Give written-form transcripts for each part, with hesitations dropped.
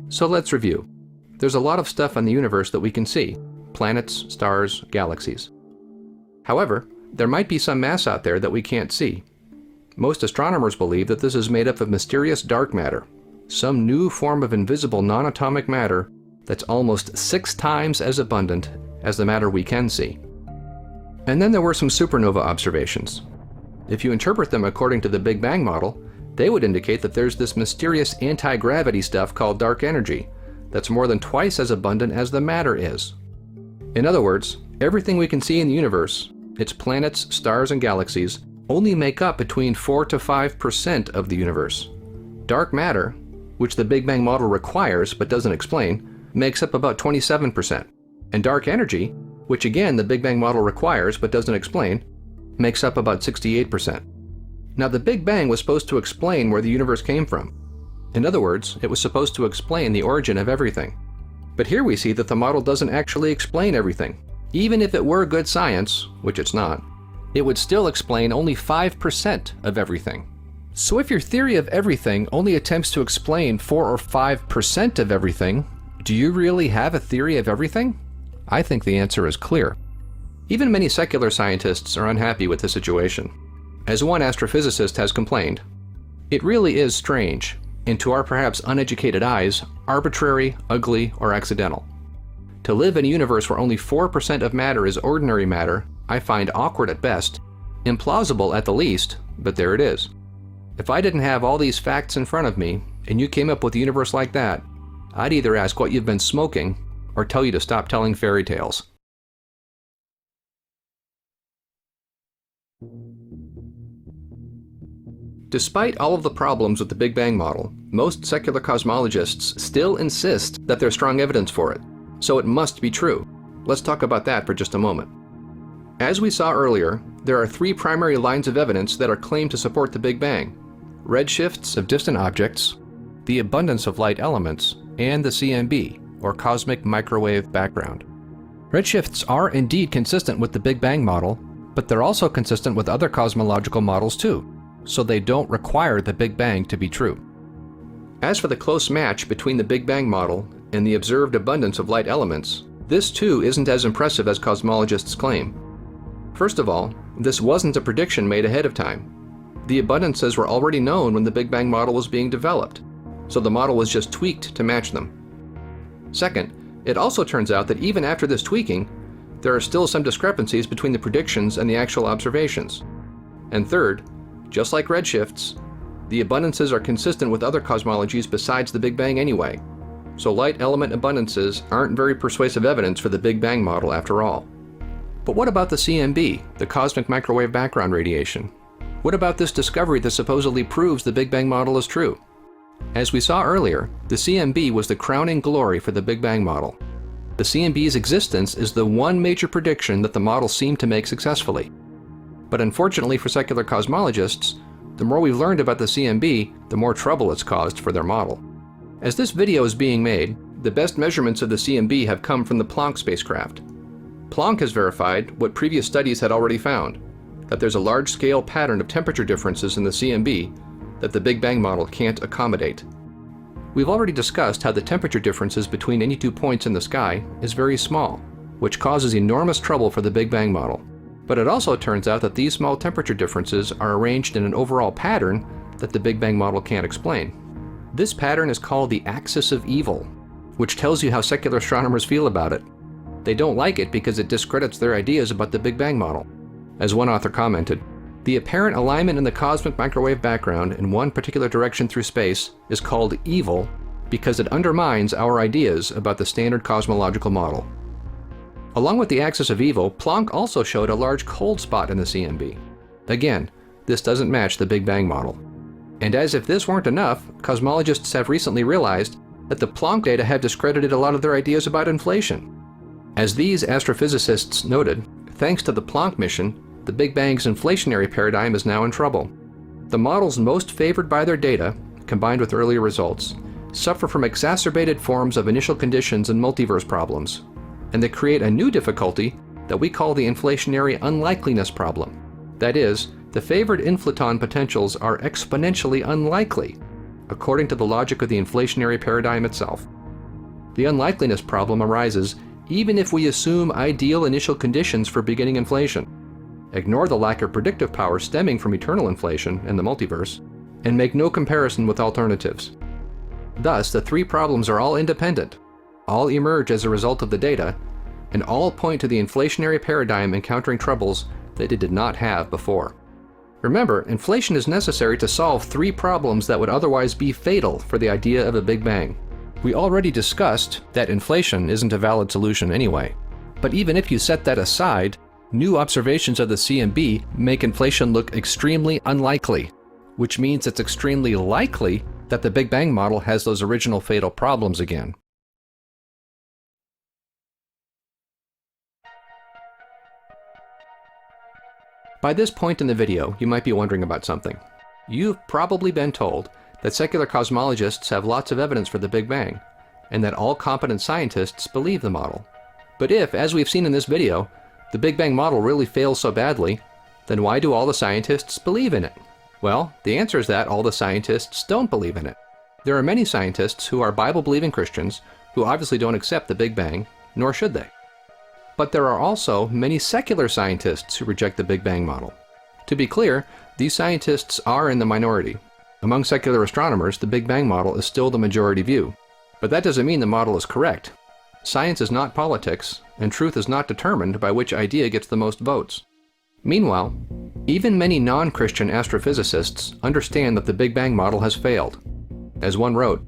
So let's review. There's a lot of stuff in the universe that we can see: planets, stars, galaxies. However, there might be some mass out there that we can't see. Most astronomers believe that this is made up of mysterious dark matter, some new form of invisible non-atomic matter that's almost 6 times as abundant as the matter we can see. And then there were some supernova observations. If you interpret them according to the Big Bang model, they would indicate that there's this mysterious anti-gravity stuff called dark energy that's more than twice as abundant as the matter is. In other words, everything we can see in the universe, its planets, stars, and galaxies, only make up between 4 to 5% of the universe. Dark matter, which the Big Bang model requires but doesn't explain, makes up about 27%. And dark energy, which again the Big Bang model requires but doesn't explain, makes up about 68%. Now the Big Bang was supposed to explain where the universe came from. In other words, it was supposed to explain the origin of everything. But here we see that the model doesn't actually explain everything. Even if it were good science, which it's not, it would still explain only 5% of everything. So if your theory of everything only attempts to explain 4 or 5% of everything, do you really have a theory of everything? I think the answer is clear. Even many secular scientists are unhappy with the situation. As one astrophysicist has complained, it really is strange, and to our perhaps uneducated eyes, arbitrary, ugly, or accidental. To live in a universe where only 4% of matter is ordinary matter, I find awkward at best, implausible at the least, but there it is. If I didn't have all these facts in front of me, and you came up with a universe like that, I'd either ask what you've been smoking, or tell you to stop telling fairy tales. Despite all of the problems with the Big Bang model, most secular cosmologists still insist that there's strong evidence for it, so it must be true. Let's talk about that for just a moment. As we saw earlier, there are 3 primary lines of evidence that are claimed to support the Big Bang: redshifts of distant objects, the abundance of light elements, and the CMB, or cosmic microwave background. Redshifts are indeed consistent with the Big Bang model, but they're also consistent with other cosmological models too, so they don't require the Big Bang to be true. As for the close match between the Big Bang model and the observed abundance of light elements, this too isn't as impressive as cosmologists claim. First of all, this wasn't a prediction made ahead of time. The abundances were already known when the Big Bang model was being developed, so the model was just tweaked to match them. Second, it also turns out that even after this tweaking, there are still some discrepancies between the predictions and the actual observations. And third, just like redshifts, the abundances are consistent with other cosmologies besides the Big Bang anyway, so light element abundances aren't very persuasive evidence for the Big Bang model after all. But what about the CMB, the cosmic microwave background radiation? What about this discovery that supposedly proves the Big Bang model is true? As we saw earlier, the CMB was the crowning glory for the Big Bang model. The CMB's existence is the one major prediction that the model seemed to make successfully. But unfortunately for secular cosmologists, the more we've learned about the CMB, the more trouble it's caused for their model. As this video is being made, the best measurements of the CMB have come from the Planck spacecraft. Planck has verified what previous studies had already found, that there's a large-scale pattern of temperature differences in the CMB that the Big Bang model can't accommodate. We've already discussed how the temperature differences between any 2 points in the sky is very small, which causes enormous trouble for the Big Bang model. But it also turns out that these small temperature differences are arranged in an overall pattern that the Big Bang model can't explain. This pattern is called the axis of evil, which tells you how secular astronomers feel about it. They don't like it because it discredits their ideas about the Big Bang model. As one author commented, the apparent alignment in the cosmic microwave background in one particular direction through space is called evil because it undermines our ideas about the standard cosmological model. Along with the axis of evil, Planck also showed a large cold spot in the CMB. Again, this doesn't match the Big Bang model. And as if this weren't enough, cosmologists have recently realized that the Planck data have discredited a lot of their ideas about inflation. As these astrophysicists noted, thanks to the Planck mission, the Big Bang's inflationary paradigm is now in trouble. The models most favored by their data, combined with earlier results, suffer from exacerbated forms of initial conditions and multiverse problems, and they create a new difficulty that we call the inflationary unlikeliness problem. That is, the favored inflaton potentials are exponentially unlikely, according to the logic of the inflationary paradigm itself. The unlikeliness problem arises even if we assume ideal initial conditions for beginning inflation, ignore the lack of predictive power stemming from eternal inflation and the multiverse, and make no comparison with alternatives. Thus, the three problems are all independent, all emerge as a result of the data, and all point to the inflationary paradigm encountering troubles that it did not have before. Remember, inflation is necessary to solve three problems that would otherwise be fatal for the idea of a Big Bang. We already discussed that inflation isn't a valid solution anyway. But even if you set that aside, new observations of the CMB make inflation look extremely unlikely, which means it's extremely likely that the Big Bang model has those original fatal problems again. By this point in the video, you might be wondering about something. You've probably been told that secular cosmologists have lots of evidence for the Big Bang, and that all competent scientists believe the model. But if, as we've seen in this video, the Big Bang model really fails so badly, then why do all the scientists believe in it? Well, the answer is that all the scientists don't believe in it. There are many scientists who are Bible-believing Christians who obviously don't accept the Big Bang, nor should they. But there are also many secular scientists who reject the Big Bang model. To be clear, these scientists are in the minority. Among secular astronomers, the Big Bang model is still the majority view. But that doesn't mean the model is correct. Science is not politics, and truth is not determined by which idea gets the most votes. Meanwhile, even many non-Christian astrophysicists understand that the Big Bang model has failed. As one wrote,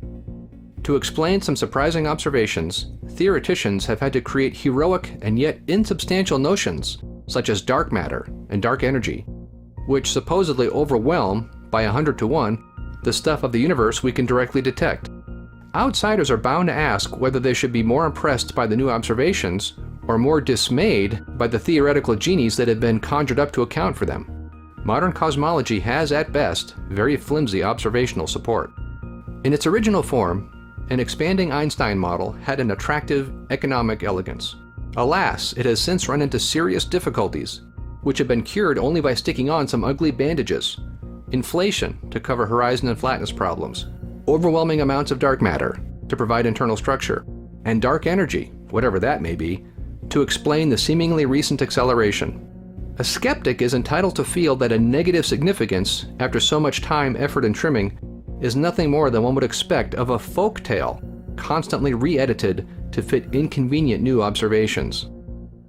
"To explain some surprising observations, theoreticians have had to create heroic and yet insubstantial notions, such as dark matter and dark energy, which supposedly overwhelm, by 100 to 1, the stuff of the universe we can directly detect. Outsiders are bound to ask whether they should be more impressed by the new observations or more dismayed by the theoretical genies that have been conjured up to account for them. Modern cosmology has, at best, very flimsy observational support." In its original form, an expanding Einstein model had an attractive economic elegance. Alas, it has since run into serious difficulties, which have been cured only by sticking on some ugly bandages. Inflation to cover horizon and flatness problems, overwhelming amounts of dark matter to provide internal structure, and dark energy, whatever that may be, to explain the seemingly recent acceleration. A skeptic is entitled to feel that a negative significance, after so much time, effort, and trimming, is nothing more than one would expect of a folk tale, constantly re-edited to fit inconvenient new observations.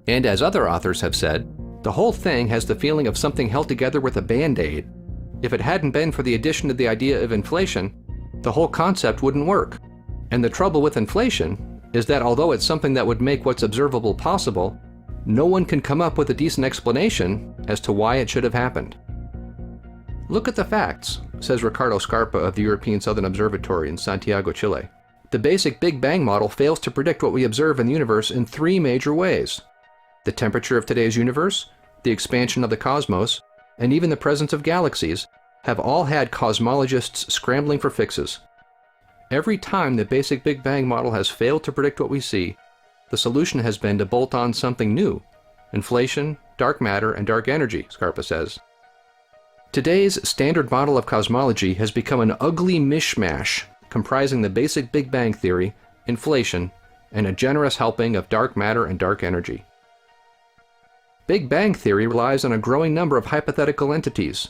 And as other authors have said, the whole thing has the feeling of something held together with a band-aid. If it hadn't been for the addition of the idea of inflation, the whole concept wouldn't work. And the trouble with inflation is that although it's something that would make what's observable possible, no one can come up with a decent explanation as to why it should have happened. "Look at the facts," says Ricardo Scarpa of the European Southern Observatory in Santiago, Chile. "The basic Big Bang model fails to predict what we observe in the universe in three major ways. The temperature of today's universe, the expansion of the cosmos, and even the presence of galaxies have all had cosmologists scrambling for fixes. Every time the basic Big Bang model has failed to predict what we see, the solution has been to bolt on something new: inflation, dark matter, and dark energy," Scarpa says. Today's standard model of cosmology has become an ugly mishmash comprising the basic Big Bang theory, inflation, and a generous helping of dark matter and dark energy. Big Bang theory relies on a growing number of hypothetical entities,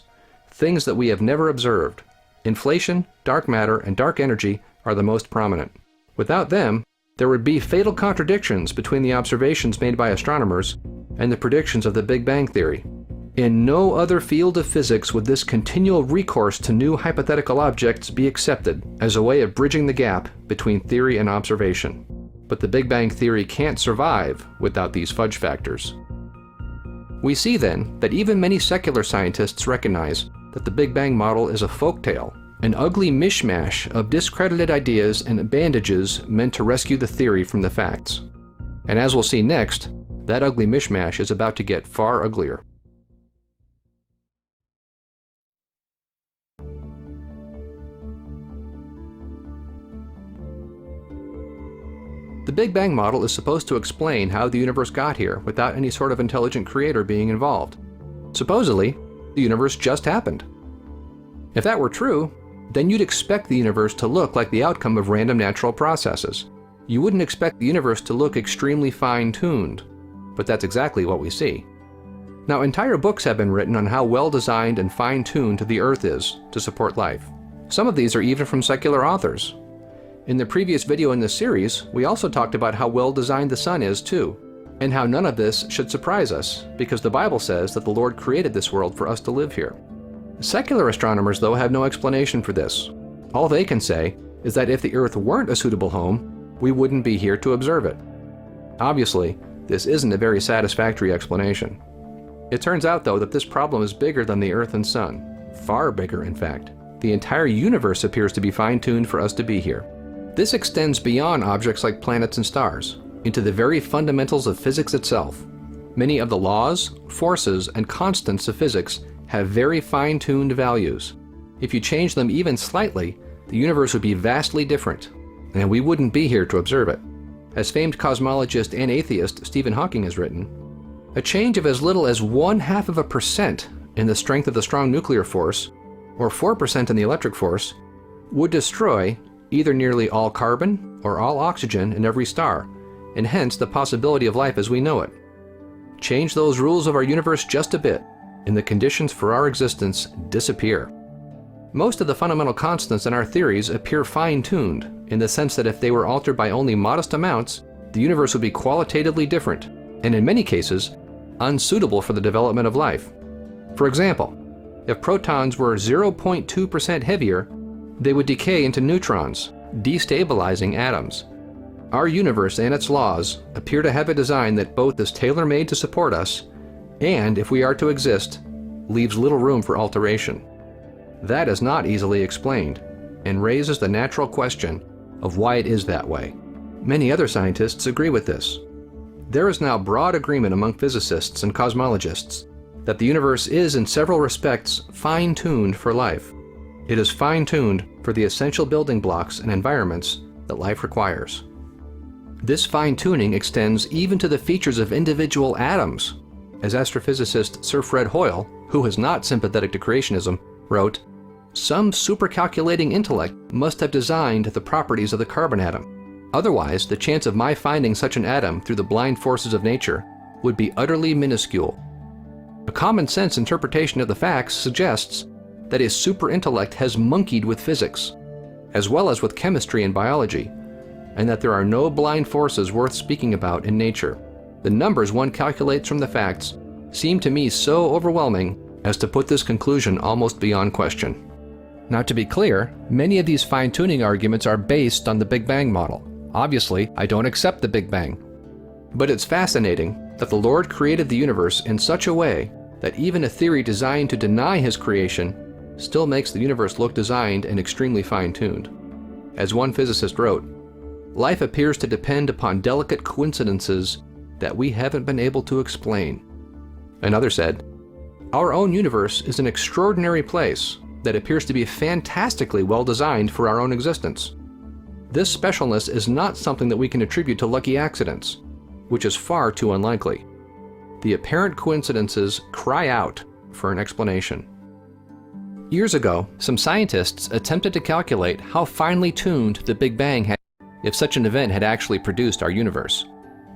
things that we have never observed. Inflation, dark matter, and dark energy are the most prominent. Without them, there would be fatal contradictions between the observations made by astronomers and the predictions of the Big Bang theory. In no other field of physics would this continual recourse to new hypothetical objects be accepted as a way of bridging the gap between theory and observation. But the Big Bang theory can't survive without these fudge factors. We see then that even many secular scientists recognize that the Big Bang model is a folktale, an ugly mishmash of discredited ideas and bandages meant to rescue the theory from the facts. And as we'll see next, that ugly mishmash is about to get far uglier. The Big Bang model is supposed to explain how the universe got here without any sort of intelligent creator being involved. Supposedly, the universe just happened. If that were true, then you'd expect the universe to look like the outcome of random natural processes. You wouldn't expect the universe to look extremely fine-tuned, but that's exactly what we see. Now, entire books have been written on how well-designed and fine-tuned the Earth is to support life. Some of these are even from secular authors. In the previous video in this series, we also talked about how well-designed the sun is too, and how none of this should surprise us, because the Bible says that the Lord created this world for us to live here. Secular astronomers, though, have no explanation for this. All they can say is that if the Earth weren't a suitable home, we wouldn't be here to observe it. Obviously, this isn't a very satisfactory explanation. It turns out, though, that this problem is bigger than the Earth and Sun. Far bigger, in fact. The entire universe appears to be fine-tuned for us to be here. This extends beyond objects like planets and stars, into the very fundamentals of physics itself. Many of the laws, forces, and constants of physics have very fine-tuned values. If you change them even slightly, the universe would be vastly different, and we wouldn't be here to observe it. As famed cosmologist and atheist Stephen Hawking has written, a change of as little as 0.5% in the strength of the strong nuclear force, or 4% in the electric force, would destroy either nearly all carbon or all oxygen in every star, and hence the possibility of life as we know it. Change those rules of our universe just a bit, and the conditions for our existence disappear. Most of the fundamental constants in our theories appear fine-tuned, in the sense that if they were altered by only modest amounts, the universe would be qualitatively different, and in many cases, unsuitable for the development of life. For example, if protons were 0.2% heavier, they would decay into neutrons, destabilizing atoms. Our universe and its laws appear to have a design that both is tailor-made to support us, and, if we are to exist, leaves little room for alteration. That is not easily explained, and raises the natural question of why it is that way. Many other scientists agree with this. There is now broad agreement among physicists and cosmologists that the universe is in several respects fine-tuned for life. It is fine-tuned for the essential building blocks and environments that life requires. This fine-tuning extends even to the features of individual atoms. As astrophysicist Sir Fred Hoyle, who is not sympathetic to creationism, wrote, "Some supercalculating intellect must have designed the properties of the carbon atom. Otherwise, the chance of my finding such an atom through the blind forces of nature would be utterly minuscule." A common-sense interpretation of the facts suggests that a super-intellect has monkeyed with physics, as well as with chemistry and biology, and that there are no blind forces worth speaking about in nature. The numbers one calculates from the facts seem to me so overwhelming as to put this conclusion almost beyond question. Now, to be clear, many of these fine-tuning arguments are based on the Big Bang model. Obviously, I don't accept the Big Bang. But it's fascinating that the Lord created the universe in such a way that even a theory designed to deny His creation still makes the universe look designed and extremely fine-tuned. As one physicist wrote, "Life appears to depend upon delicate coincidences that we haven't been able to explain." Another said, "Our own universe is an extraordinary place that appears to be fantastically well designed for our own existence. This specialness is not something that we can attribute to lucky accidents, which is far too unlikely. The apparent coincidences cry out for an explanation." Years ago, some scientists attempted to calculate how finely tuned the Big Bang had if such an event had actually produced our universe.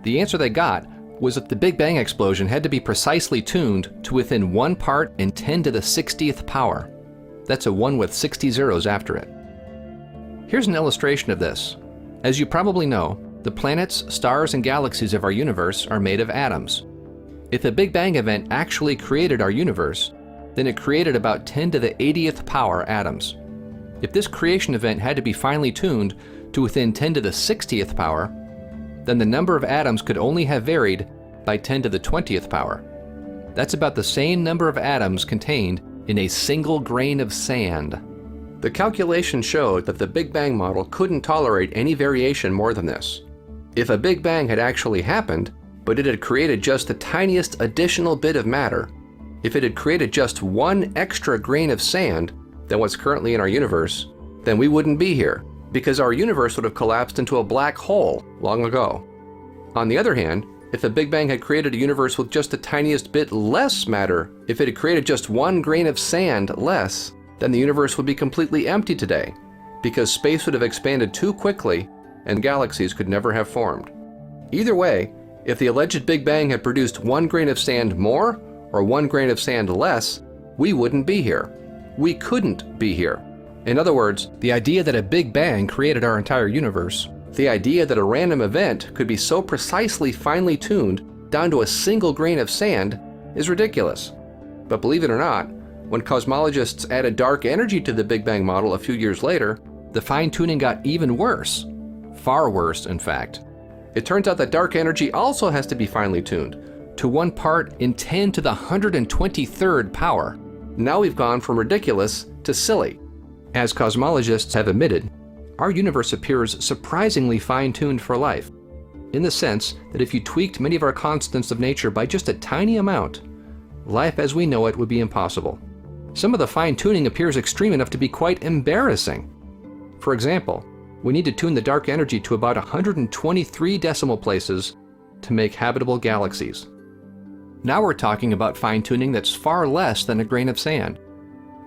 The answer they got was that the Big Bang explosion had to be precisely tuned to within 1 part in 10 to the 60th power. That's a 1 with 60 zeros after it. Here's an illustration of this. As you probably know, the planets, stars, and galaxies of our universe are made of atoms. If a Big Bang event actually created our universe, then it created about 10 to the 80th power atoms. If this creation event had to be finely tuned to within 10 to the 60th power, then the number of atoms could only have varied by 10 to the 20th power. That's about the same number of atoms contained in a single grain of sand. The calculation showed that the Big Bang model couldn't tolerate any variation more than this. If a Big Bang had actually happened, but it had created just the tiniest additional bit of matter, if it had created just 1 extra grain of sand than what's currently in our universe, then we wouldn't be here, because our universe would have collapsed into a black hole long ago. On the other hand, if the Big Bang had created a universe with just the tiniest bit less matter, if it had created just 1 grain of sand less, then the universe would be completely empty today, because space would have expanded too quickly and galaxies could never have formed. Either way, if the alleged Big Bang had produced 1 grain of sand more or 1 grain of sand less, we wouldn't be here. We couldn't be here. In other words, the idea that a Big Bang created our entire universe, the idea that a random event could be so precisely finely tuned down to a single grain of sand is ridiculous. But believe it or not, when cosmologists added dark energy to the Big Bang model a few years later, the fine-tuning got even worse. Far worse, in fact. It turns out that dark energy also has to be finely tuned to 1 part in 10 to the 123rd power. Now we've gone from ridiculous to silly. As cosmologists have admitted, our universe appears surprisingly fine-tuned for life, in the sense that if you tweaked many of our constants of nature by just a tiny amount, life as we know it would be impossible. Some of the fine-tuning appears extreme enough to be quite embarrassing. For example, we need to tune the dark energy to about 123 decimal places to make habitable galaxies. Now we're talking about fine-tuning that's far less than a grain of sand.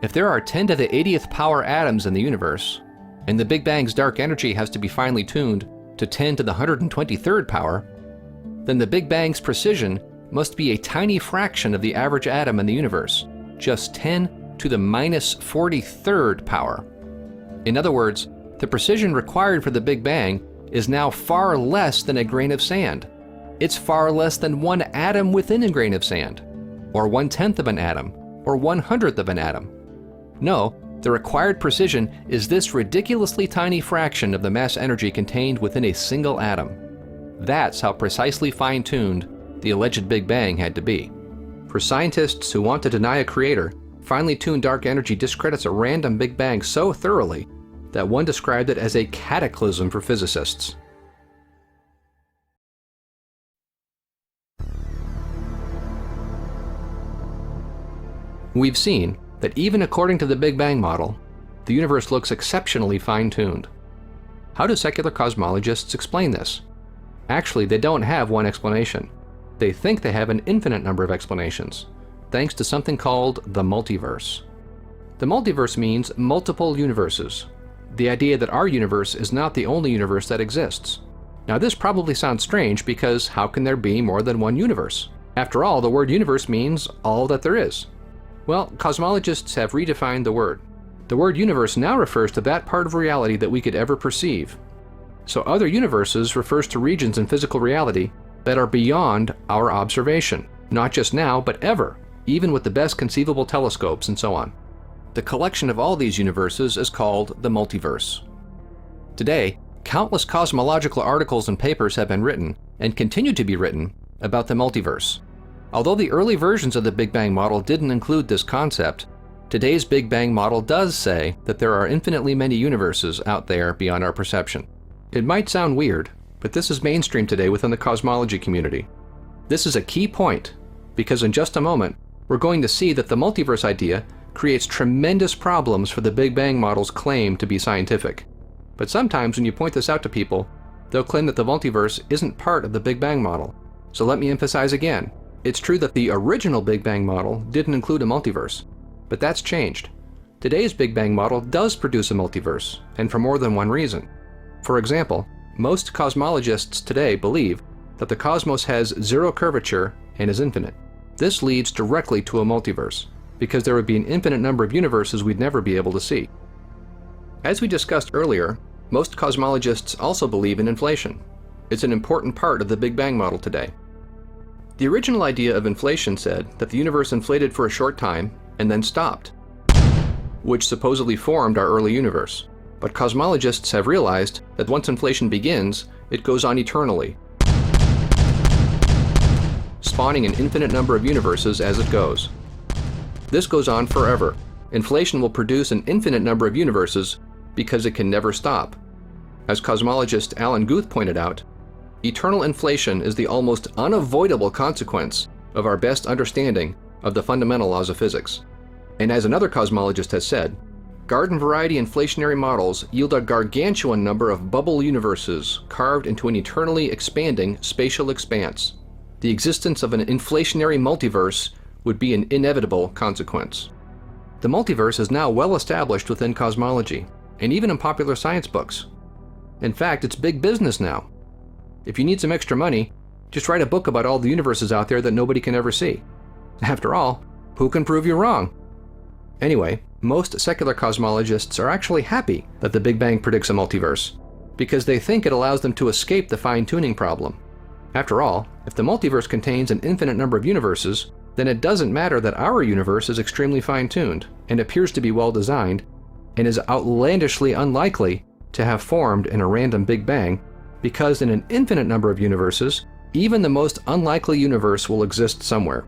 If there are 10 to the 80th power atoms in the universe, and the Big Bang's dark energy has to be finely tuned to 10 to the 123rd power, then the Big Bang's precision must be a tiny fraction of the average atom in the universe, just 10 to the minus 43rd power. In other words, the precision required for the Big Bang is now far less than a grain of sand. It's far less than 1 atom within a grain of sand, or 1/10 of an atom, or 1/100th of an atom. No, the required precision is this ridiculously tiny fraction of the mass energy contained within a single atom. That's how precisely fine-tuned the alleged Big Bang had to be. For scientists who want to deny a creator, finely tuned dark energy discredits a random Big Bang so thoroughly that one described it as a cataclysm for physicists. We've seen that even according to the Big Bang model, the universe looks exceptionally fine-tuned. How do secular cosmologists explain this? Actually, they don't have one explanation. They think they have an infinite number of explanations, thanks to something called the multiverse. The multiverse means multiple universes, the idea that our universe is not the only universe that exists. Now this probably sounds strange because how can there be more than one universe? After all, the word universe means all that there is. Well, cosmologists have redefined the word. The word universe now refers to that part of reality that we could ever perceive. So other universes refers to regions in physical reality that are beyond our observation, not just now, but ever, even with the best conceivable telescopes and so on. The collection of all these universes is called the multiverse. Today, countless cosmological articles and papers have been written, and continue to be written, about the multiverse. Although the early versions of the Big Bang model didn't include this concept, today's Big Bang model does say that there are infinitely many universes out there beyond our perception. It might sound weird, but this is mainstream today within the cosmology community. This is a key point, because in just a moment, we're going to see that the multiverse idea creates tremendous problems for the Big Bang model's claim to be scientific. But sometimes when you point this out to people, they'll claim that the multiverse isn't part of the Big Bang model. So let me emphasize again. It's true that the original Big Bang model didn't include a multiverse, but that's changed. Today's Big Bang model does produce a multiverse, and for more than one reason. For example, most cosmologists today believe that the cosmos has zero curvature and is infinite. This leads directly to a multiverse, because there would be an infinite number of universes we'd never be able to see. As we discussed earlier, most cosmologists also believe in inflation. It's an important part of the Big Bang model today. The original idea of inflation said that the universe inflated for a short time and then stopped, which supposedly formed our early universe. But cosmologists have realized that once inflation begins, it goes on eternally, spawning an infinite number of universes as it goes. This goes on forever. Inflation will produce an infinite number of universes because it can never stop. As cosmologist Alan Guth pointed out, eternal inflation is the almost unavoidable consequence of our best understanding of the fundamental laws of physics. And as another cosmologist has said, garden-variety inflationary models yield a gargantuan number of bubble universes carved into an eternally expanding spatial expanse. The existence of an inflationary multiverse would be an inevitable consequence. The multiverse is now well established within cosmology, and even in popular science books. In fact, it's big business now. If you need some extra money, just write a book about all the universes out there that nobody can ever see. After all, who can prove you wrong? Anyway, most secular cosmologists are actually happy that the Big Bang predicts a multiverse, because they think it allows them to escape the fine-tuning problem. After all, if the multiverse contains an infinite number of universes, then it doesn't matter that our universe is extremely fine-tuned and appears to be well-designed and is outlandishly unlikely to have formed in a random Big Bang, because in an infinite number of universes, even the most unlikely universe will exist somewhere.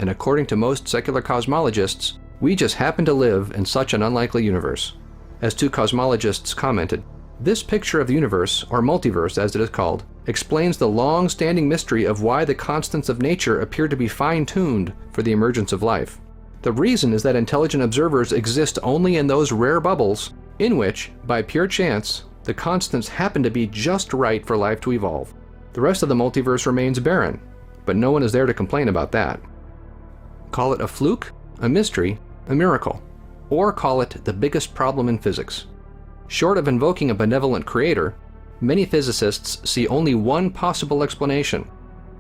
And according to most secular cosmologists, we just happen to live in such an unlikely universe. As two cosmologists commented, this picture of the universe, or multiverse as it is called, explains the long-standing mystery of why the constants of nature appear to be fine-tuned for the emergence of life. The reason is that intelligent observers exist only in those rare bubbles in which, by pure chance, the constants happen to be just right for life to evolve. The rest of the multiverse remains barren, but no one is there to complain about that. Call it a fluke, a mystery, a miracle, or call it the biggest problem in physics. Short of invoking a benevolent creator, many physicists see only one possible explanation.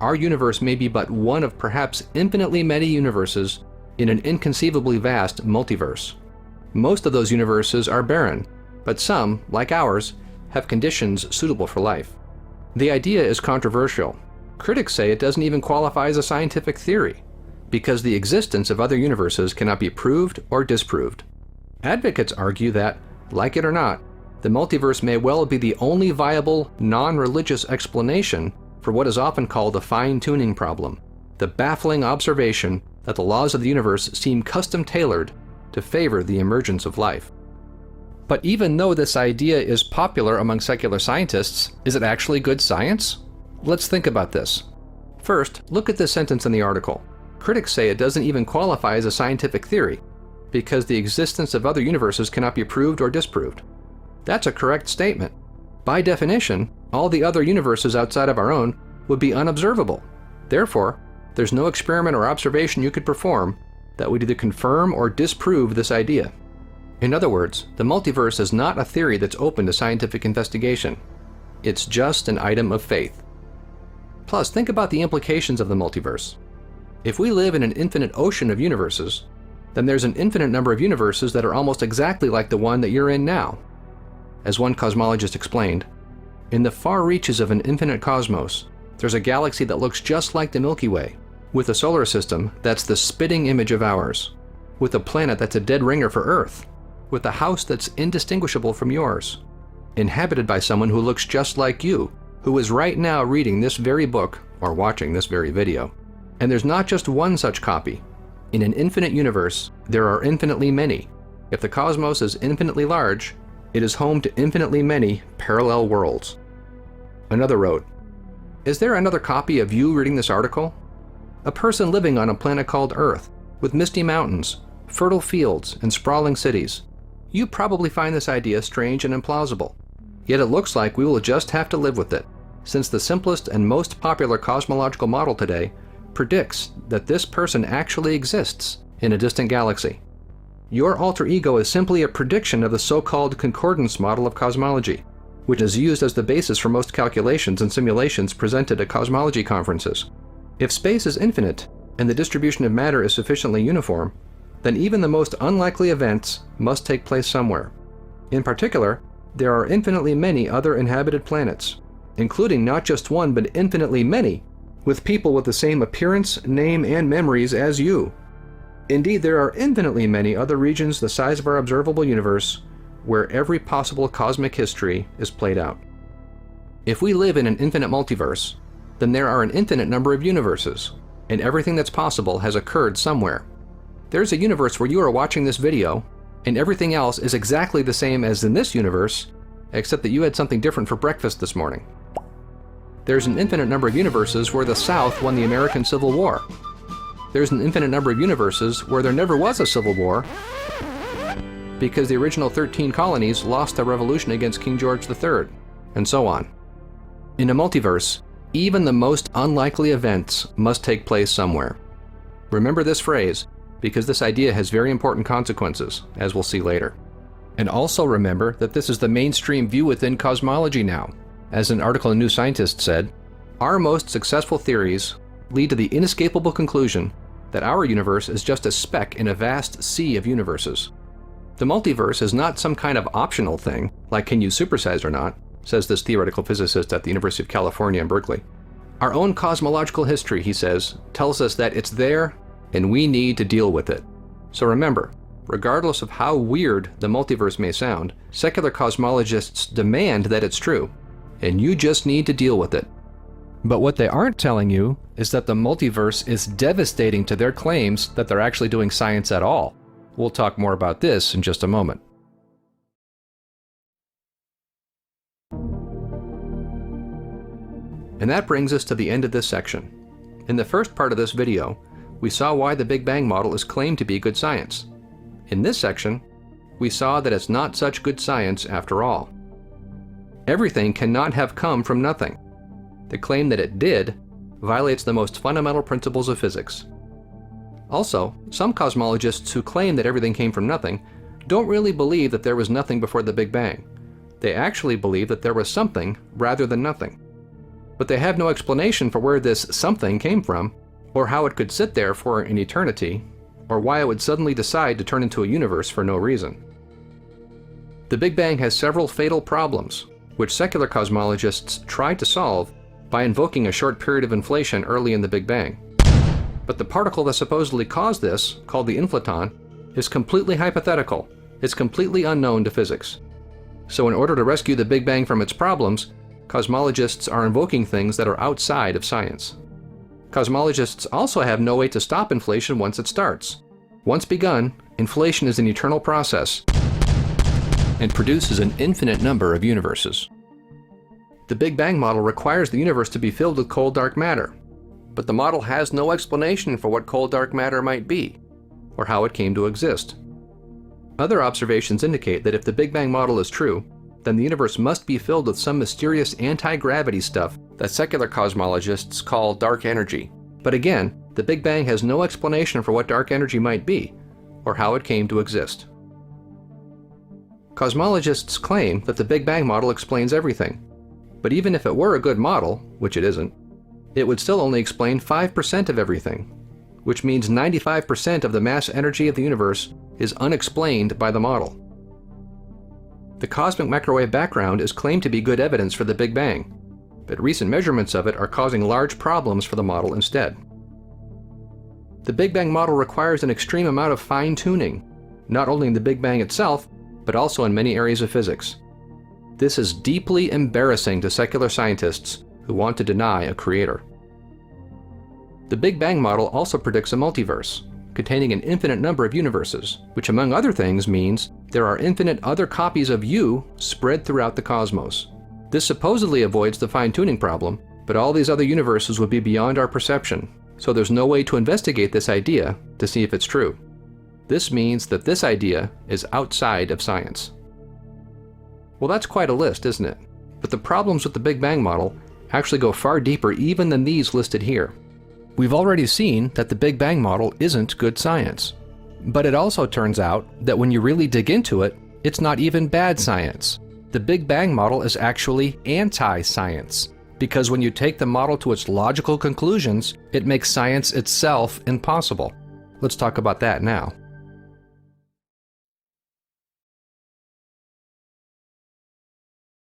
Our universe may be but one of perhaps infinitely many universes in an inconceivably vast multiverse. Most of those universes are barren, but some, like ours, have conditions suitable for life. The idea is controversial. Critics say it doesn't even qualify as a scientific theory, because the existence of other universes cannot be proved or disproved. Advocates argue that, like it or not, the multiverse may well be the only viable, non-religious explanation for what is often called the fine-tuning problem, the baffling observation that the laws of the universe seem custom-tailored to favor the emergence of life. But even though this idea is popular among secular scientists, is it actually good science? Let's think about this. First, look at this sentence in the article. Critics say it doesn't even qualify as a scientific theory, because the existence of other universes cannot be proved or disproved. That's a correct statement. By definition, all the other universes outside of our own would be unobservable. Therefore, there's no experiment or observation you could perform that would either confirm or disprove this idea. In other words, the multiverse is not a theory that's open to scientific investigation. It's just an item of faith. Plus, think about the implications of the multiverse. If we live in an infinite ocean of universes, then there's an infinite number of universes that are almost exactly like the one that you're in now. As one cosmologist explained, in the far reaches of an infinite cosmos, there's a galaxy that looks just like the Milky Way, with a solar system that's the spitting image of ours, with a planet that's a dead ringer for Earth, with a house that's indistinguishable from yours, inhabited by someone who looks just like you, who is right now reading this very book or watching this very video. And there's not just one such copy. In an infinite universe, there are infinitely many. If the cosmos is infinitely large, it is home to infinitely many parallel worlds. Another wrote, "Is there another copy of you reading this article? A person living on a planet called Earth, with misty mountains, fertile fields, and sprawling cities. You probably find this idea strange and implausible. Yet it looks like we will just have to live with it, since the simplest and most popular cosmological model today predicts that this person actually exists in a distant galaxy. Your alter ego is simply a prediction of the so-called concordance model of cosmology, which is used as the basis for most calculations and simulations presented at cosmology conferences. If space is infinite, and the distribution of matter is sufficiently uniform, then even the most unlikely events must take place somewhere. In particular, there are infinitely many other inhabited planets, including not just one but infinitely many, with people with the same appearance, name, and memories as you. Indeed, there are infinitely many other regions the size of our observable universe where every possible cosmic history is played out. If we live in an infinite multiverse, then there are an infinite number of universes, and everything that's possible has occurred somewhere. There's a universe where you are watching this video, and everything else is exactly the same as in this universe, except that you had something different for breakfast this morning. There's an infinite number of universes where the South won the American Civil War. There's an infinite number of universes where there never was a civil war because the original 13 colonies lost the revolution against King George III, and so on. In a multiverse, even the most unlikely events must take place somewhere. Remember this phrase, because this idea has very important consequences, as we'll see later. And also remember that this is the mainstream view within cosmology now. As an article in New Scientist said, our most successful theories lead to the inescapable conclusion that our universe is just a speck in a vast sea of universes. The multiverse is not some kind of optional thing, like can you supersize or not, says this theoretical physicist at the University of California in Berkeley. Our own cosmological history, he says, tells us that it's there and we need to deal with it. So remember, regardless of how weird the multiverse may sound, secular cosmologists demand that it's true, and you just need to deal with it. But what they aren't telling you is that the multiverse is devastating to their claims that they're actually doing science at all. We'll talk more about this in just a moment. And that brings us to the end of this section. In the first part of this video, we saw why the Big Bang model is claimed to be good science. In this section, we saw that it's not such good science after all. Everything cannot have come from nothing. The claim that it did violates the most fundamental principles of physics. Also, some cosmologists who claim that everything came from nothing don't really believe that there was nothing before the Big Bang. They actually believe that there was something rather than nothing. But they have no explanation for where this something came from, or how it could sit there for an eternity, or why it would suddenly decide to turn into a universe for no reason. The Big Bang has several fatal problems, which secular cosmologists tried to solve by invoking a short period of inflation early in the Big Bang. But the particle that supposedly caused this, called the inflaton, is completely hypothetical. It's completely unknown to physics. So in order to rescue the Big Bang from its problems, cosmologists are invoking things that are outside of science. Cosmologists also have no way to stop inflation once it starts. Once begun, inflation is an eternal process and produces an infinite number of universes. The Big Bang model requires the universe to be filled with cold dark matter, but the model has no explanation for what cold dark matter might be, or how it came to exist. Other observations indicate that if the Big Bang model is true, then the universe must be filled with some mysterious anti-gravity stuff that secular cosmologists call dark energy. But again, the Big Bang has no explanation for what dark energy might be, or how it came to exist. Cosmologists claim that the Big Bang model explains everything. But even if it were a good model, which it isn't, it would still only explain 5% of everything, which means 95% of the mass energy of the universe is unexplained by the model. The cosmic microwave background is claimed to be good evidence for the Big Bang, but recent measurements of it are causing large problems for the model instead. The Big Bang model requires an extreme amount of fine-tuning, not only in the Big Bang itself, but also in many areas of physics. This is deeply embarrassing to secular scientists who want to deny a creator. The Big Bang model also predicts a multiverse, containing an infinite number of universes, which among other things means there are infinite other copies of you spread throughout the cosmos. This supposedly avoids the fine-tuning problem, but all these other universes would be beyond our perception, so there's no way to investigate this idea to see if it's true. This means that this idea is outside of science. Well, that's quite a list, isn't it? But the problems with the Big Bang model actually go far deeper even than these listed here. We've already seen that the Big Bang model isn't good science. But it also turns out that when you really dig into it, it's not even bad science. The Big Bang model is actually anti-science, because when you take the model to its logical conclusions, it makes science itself impossible. Let's talk about that now.